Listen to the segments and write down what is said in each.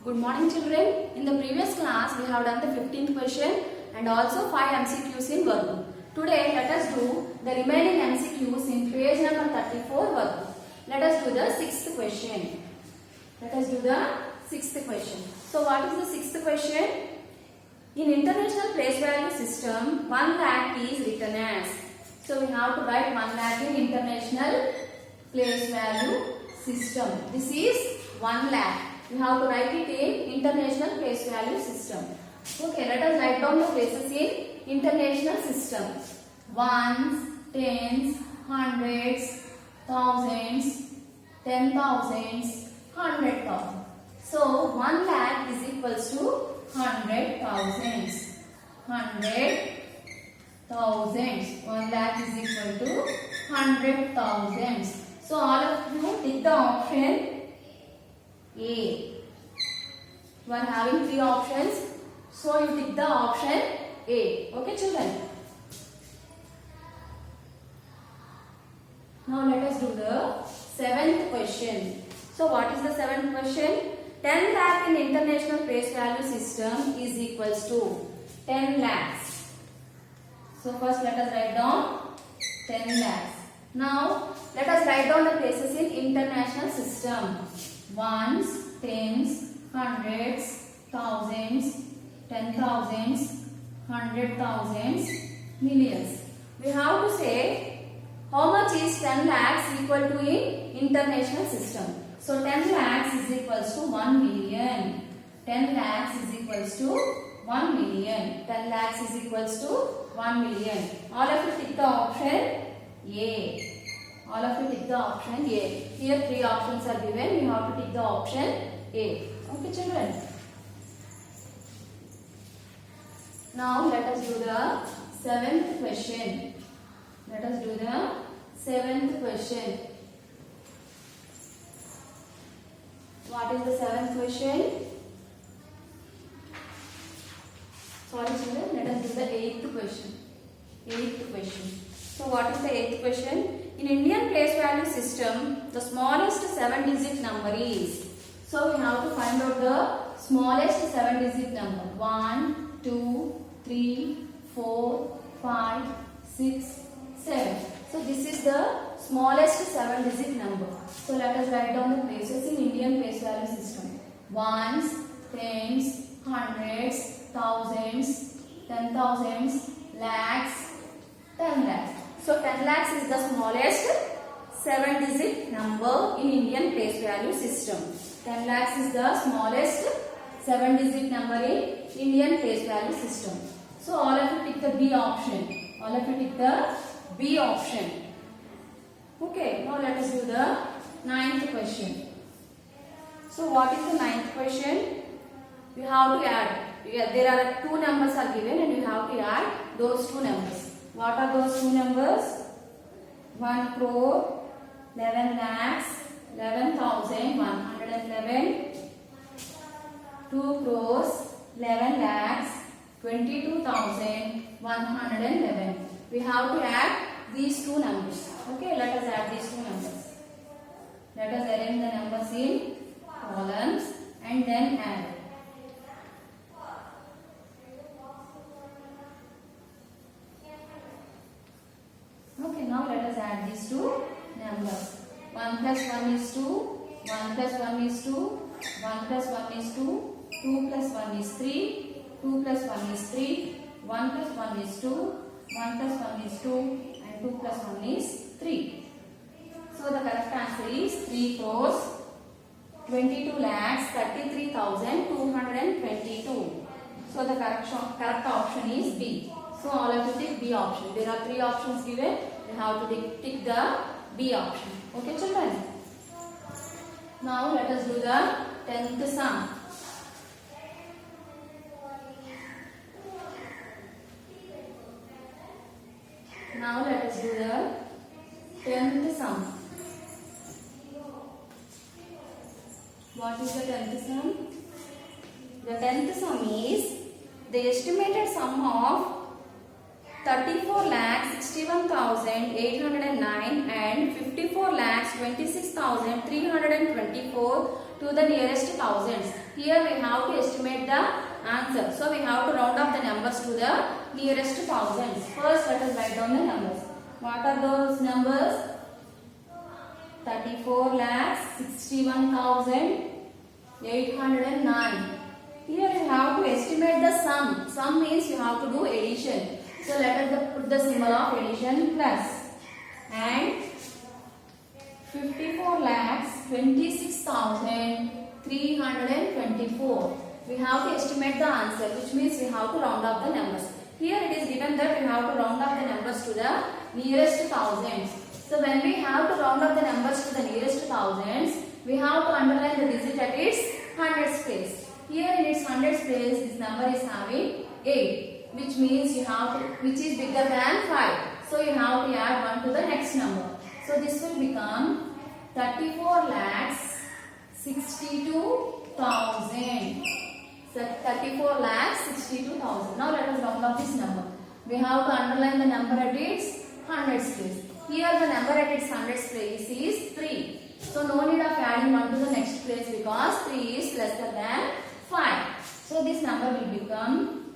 Good morning children. In the previous class we have done the 15th question and also 5 MCQs in Vargu. Today let us do the remaining MCQs in page number 34 Vargu. Let us do the 6th question. So what is the 6th question? In international place value system 1 lakh is written as. So we have to write 1 lakh in international place value system. This is 1 lakh. We have to write it in international place value system. Okay, let us write down the places in international system. Ones, tens, hundreds, thousands, 10,000s, 100,000. So 1 lakh is equals to 100,000. 100,000. 1 lakh is equal to 100,000. So all of you take the option A. You are having 3 options. So you take the option A. Okay children. Now let us do the 7th question. So what is the 7th question? 10 lakh in international place value system is equals to 10 lakhs. So first let us write down 10 lakhs. Now let us write down the places in international system. Ones, tens, hundreds, thousands, 10,000s, 100,000s, millions. We have to say how much is 10 lakhs equal to in international system. So 10 lakhs is equals to 1 million. 10 lakhs is equals to 1 million. 10 lakhs is equals to 1 million. All of you take the option A. All of you take the option A. Here 3 options are given. You have to take the option A. Okay children. Now let us do the 7th question. What is the 7th question? Sorry children, let us do the 8th question. So what is the 8th question? In Indian place value system, the smallest 7-digit number is. So we have to find out the smallest 7-digit number. 1, 2, 3, 4, 5, 6, 7. So this is the smallest 7-digit number. So let us write down the places in Indian place value system. Ones, tens, hundreds, thousands, 10,000s, lakhs, 10 lakhs. So 10 lakhs is the smallest 7-digit number in Indian place value system. 10 lakhs is the smallest 7-digit number in Indian place value system. So all of you take the B option. Okay, now let us do the 9th question. So what is the 9th question? You have to add. There are 2 numbers are given and you have to add those 2 numbers. What are those 2 numbers? 1 crore, 11 lakhs, 11,111. 2 crores, 11 lakhs, 22,111. We have to add these 2 numbers. Okay, let us add these 2 numbers. Let us arrange the numbers in columns and then add. Okay, now let us add these 2 numbers. 1 plus 1 is 2, 1 plus 1 is 2, 1 plus 1 is 2, 2 plus 1 is 3, 2 plus 1 is 3, 1 plus 1 is 2, 1 plus 1 is 2 and 2 plus 1 is 3. So the correct answer is 3 crores 22 lakhs 33,222. So the correct option is B. So all of you take B option. There are 3 options given. You have to tick the B option. Okay children. Now let us do the 10th sum. Now let us do the 10th sum. What is the 10th sum? The 10th sum is the estimated sum of 34,61,809 and 54,26,324 to the nearest thousands. Here we have to estimate the answer. So we have to round up the numbers to the nearest thousands. First, let us write down the numbers. What are those numbers? 34,61,809. Here you have to estimate the sum. Sum means you have to do addition. So let us put the symbol of addition plus. And 54,26,324. We have to estimate the answer, which means we have to round up the numbers. Here it is given that we have to round up the numbers to the nearest thousands. So when we have to round up the numbers to the nearest thousands, we have to underline the digit at its hundreds place. Here in its hundreds place, this number is having 8, which means you have to, which is bigger than 5. So you have to add 1 to the next number. So this will become 34,62,000. So 34,62,000. Now let us round up this number. We have to underline the number at its hundreds place. Here the number at its hundreds place is 3. So no need of adding 1 to the next place because 3 is lesser than 5. So this number will become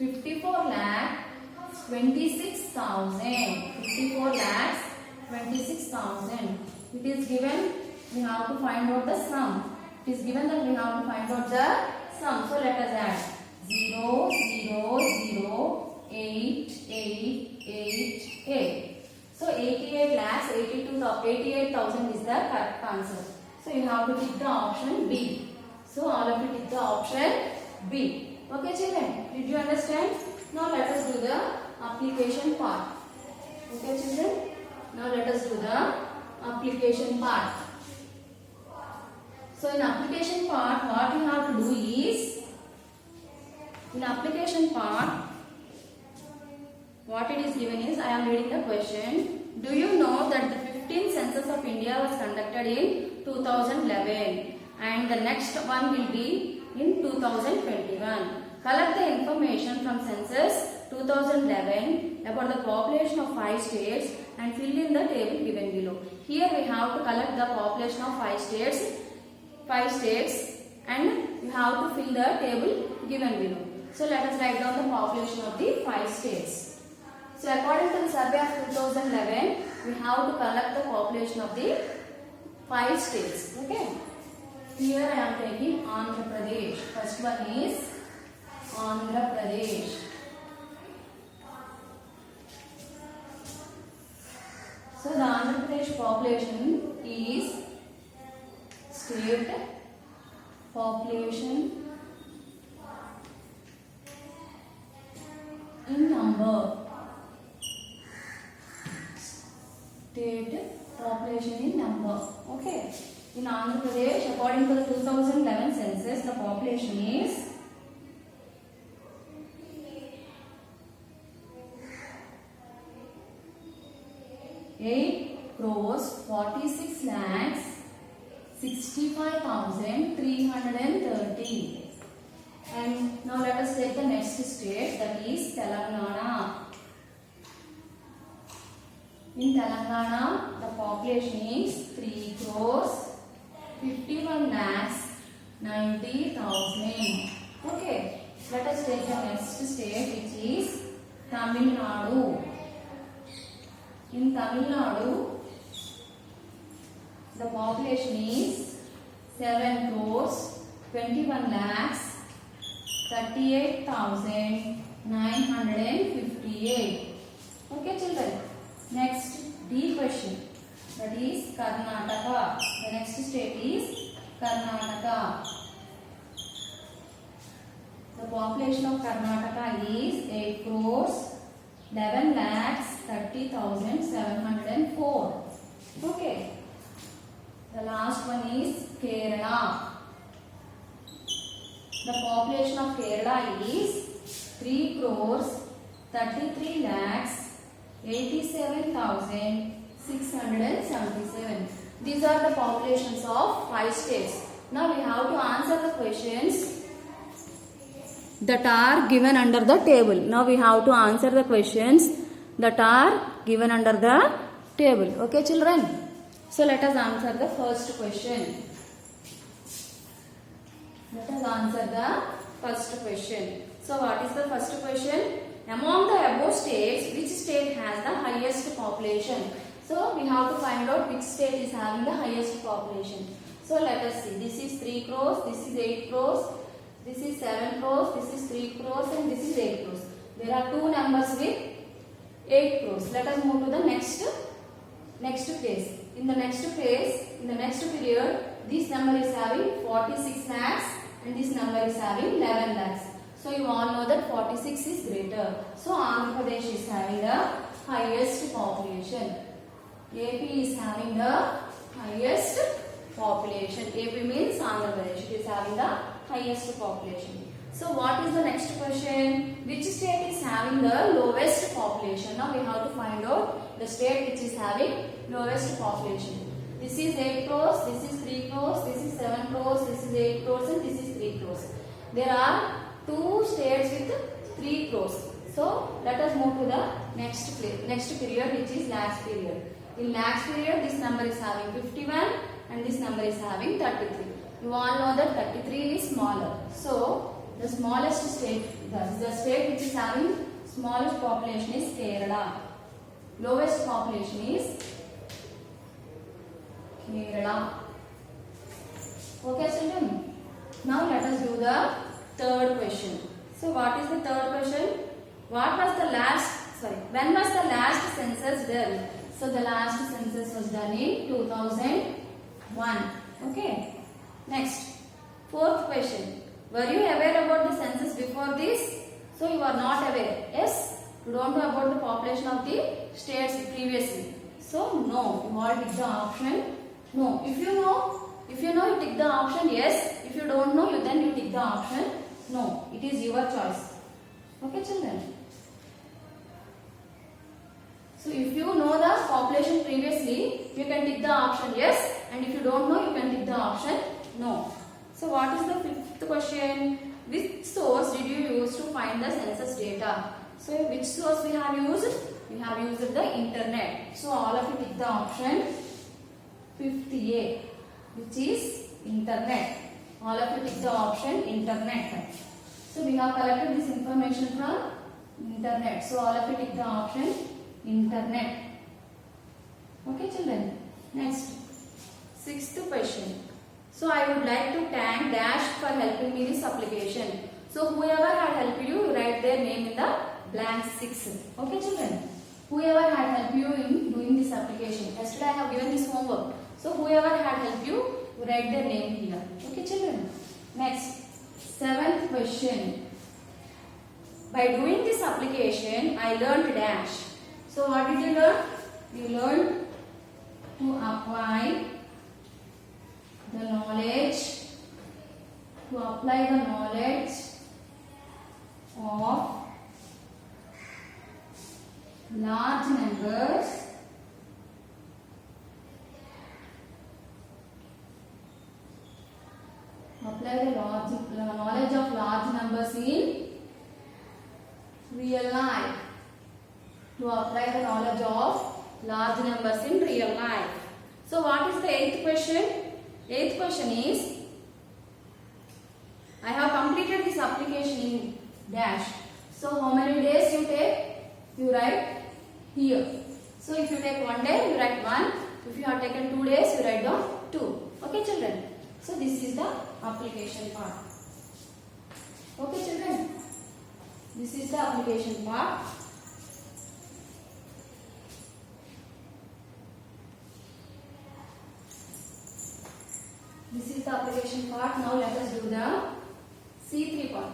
54,26,000. 54,26,000. It is given we have to find out the sum. It is given that we have to find out the sum. So let us add 0, 0, 0, 8, 8, 8, 8. So 88 lakhs 88,000 is the correct answer. So you have to tick the option B. So all of you tick the option B. Okay children, did you understand? Now let us do the application part. Okay children, now let us do the application part. So in application part, what you have to do is, in application part, what it is given is, I am reading the question. Do you know that the 15th census of India was conducted in 2011 and the next one will be in 2021? Collect the information from census 2011 about the population of 5 states and fill in the table given below. Here we have to collect the population of 5 states and you have to fill the table given below. So let us write down the population of the 5 states. So according to the survey of 2011, we have to collect the population of the 5 states. Okay. Here I am taking Andhra Pradesh. First one is Andhra Pradesh. So the Andhra Pradesh population is state population in number. State population in number. Okay. In Andhra Pradesh, according to the 2011 census, the population is 8,46,65,330. And now let us take the next state, that is Telangana. In Telangana, the population is 3,51,90,000. Okay, let us take the next state, which is Tamil Nadu. In Tamil Nadu, the population is 7,21,38,958. Okay, children. Next, D question. That is Karnataka. The next state is Karnataka. The population of Karnataka is 8,11,30,704. Okay. The last one is Kerala. The population of Kerala is 3,33,87,677. These are the populations of 5 states. Now we have to answer the questions that are given under the table. Now we have to answer the questions that are given under the table. Okay children? So let us answer the first question. Let us answer the first question. So what is the first question? Among the above states, which state has the highest population? So we have to find out which state is having the highest population. So let us see. This is 3 crores, this is 8 crores, this is 7 crores, this is 3 crores and this is 8 crores. There are two numbers with 8 crores. Let us move to the next phase. In the next phase, in the next period, this number is having 46 lakhs and this number is having 11 lakhs. So you all know that 46 is greater. So Andhra Pradesh is having the highest population. AP is having the highest population. AP means Andhra Pradesh. It is having the highest population. So what is the next question? Which state is having the lowest population? Now we have to find out the state which is having lowest population. This is 8 crores, this is 3 crores, this is 7 crores, this is 8 crores and this is 3 crores. There are two states with 3 crores. So let us move to the next period, which is lakhs period. In lakhs period, this number is having 51 and this number is having 33. You all know that 33 is smaller. So the smallest state, the state which is having smallest population is Kerala. Lowest population is Kerala. Okay children. Now let us do the third question. So what is the third question? When was the last census done? So the last census was done in 2001. Okay. Next, fourth question. Were you aware about the census before this? So you are not aware. Yes? You don't know about the population of the states previously. So no. You all tick the option no. If you know, you tick the option yes. If you don't know, then you tick the option no. It is your choice. Okay children? So if you know the population previously, you can tick the option yes, and if you don't know, you can tick the option no. So what is the fifth question? Which source did you use to find the census data? So which source we have used? We have used the internet. So all of you tick the option 50A, which is internet. All of you tick the option internet. So we have collected this information from internet. So all of you tick the option internet. Okay children. Next, sixth question. So I would like to thank Dash for helping me this application. So whoever had helped you, write their name in the blank 6. Okay children. Whoever had helped you in doing this application. Yesterday I have given this homework. So whoever had helped you, write their name here. Okay children. Next, seventh question. By doing this application, I learned Dash. So what did you learn? You learned to apply the knowledge of large numbers knowledge of large numbers in real life. To apply the knowledge of large numbers in real life. So what is the eighth question? Eighth question is, I have completed this application in Dash. So how many days you take? You write here. So if you take 1 day, you write 1. If you have taken 2 days, you write down 2. Okay children? So this is the application part. Okay children? This is the application part. This is the application part. Now let us do the C3 part.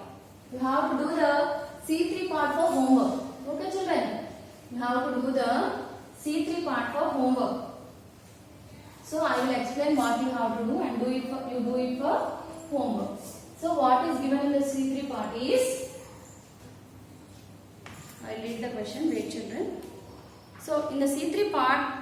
You have to do the C3 part for homework. Okay children? You have to do the C3 part for homework. So I will explain what you have to do and you do it for homework. So what is given in the C3 part is, I will read the question, wait children. So in the C3 part,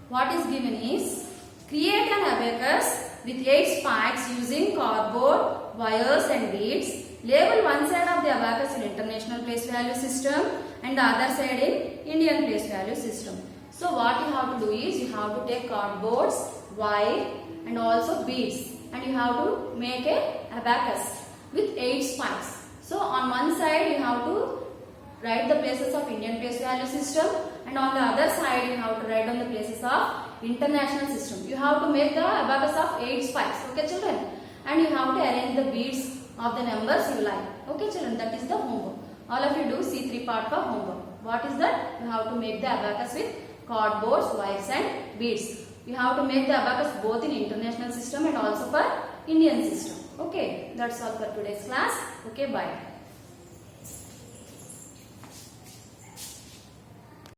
what is given is, create an abacus with 8 spikes using cardboard, wires and beads. label one side of the abacus in international place value system and the other side in Indian place value system. So what you have to do is you have to take cardboards, wire and also beads, and you have to make a abacus with 8 spikes. So on one side you have to write the places of Indian place value system, and on the other side you have to write down the places of international system. You have to make the abacus of 8 spikes, okay children, and you have to arrange the beads of the numbers you like. Okay children, that is the homework. All of you do C3 part for homework. What is that? You have to make the abacus with cardboards, wires and beads. You have to make the abacus both in international system and also for Indian system. Okay, that's all for today's class. Okay, bye.